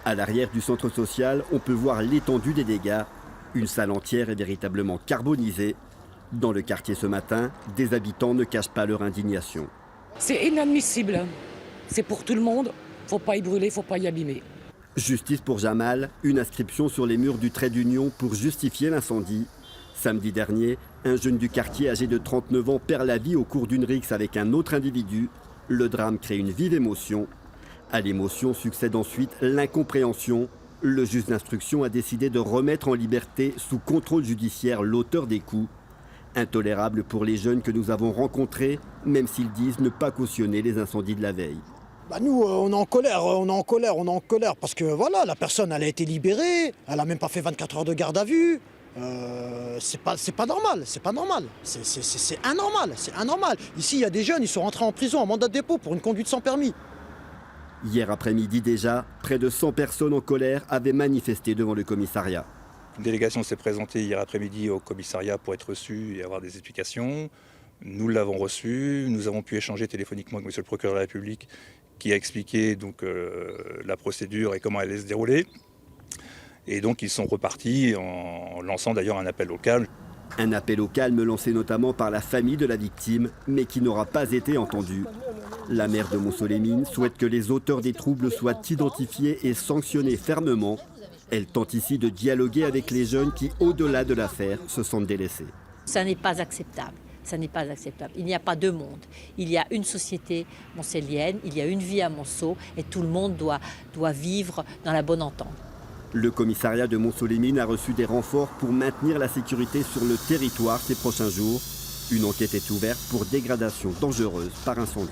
À l'arrière du centre social, on peut voir l'étendue des dégâts. Une salle entière est véritablement carbonisée. Dans le quartier ce matin, des habitants ne cachent pas leur indignation. C'est inadmissible. C'est pour tout le monde. Faut pas y brûler, faut pas y abîmer. Justice pour Jamal, une inscription sur les murs du trait d'union pour justifier l'incendie. Samedi dernier, un jeune du quartier âgé de 39 ans perd la vie au cours d'une rixe avec un autre individu. Le drame crée une vive émotion. À l'émotion succède ensuite l'incompréhension. Le juge d'instruction a décidé de remettre en liberté sous contrôle judiciaire l'auteur des coups. Intolérable pour les jeunes que nous avons rencontrés, même s'ils disent ne pas cautionner les incendies de la veille. Nous, on est en colère, parce que voilà, la personne, elle a été libérée, elle n'a même pas fait 24 heures de garde à vue. C'est pas normal, c'est anormal. Ici, il y a des jeunes, ils sont rentrés en prison en mandat de dépôt pour une conduite sans permis. Hier après-midi déjà, près de 100 personnes en colère avaient manifesté devant le commissariat. Une délégation s'est présentée hier après-midi au commissariat pour être reçue et avoir des explications. Nous l'avons reçu, nous avons pu échanger téléphoniquement avec monsieur le procureur de la République qui a expliqué donc, la procédure et comment elle allait se dérouler. Et donc ils sont repartis en lançant d'ailleurs un appel au calme. Un appel au calme lancé notamment par la famille de la victime, mais qui n'aura pas été entendu. La maire de Montsolémine souhaite que les auteurs des troubles soient identifiés et sanctionnés fermement. Elle tente ici de dialoguer avec les jeunes qui, au-delà de l'affaire, se sentent délaissés. Ça n'est pas acceptable. Ça n'est pas acceptable. Il n'y a pas deux mondes. Il y a une société montsélienne, il y a une vie à Monceau et tout le monde doit vivre dans la bonne entente. Le commissariat de Montsolémine a reçu des renforts pour maintenir la sécurité sur le territoire ces prochains jours. Une enquête est ouverte pour dégradation dangereuse par incendie.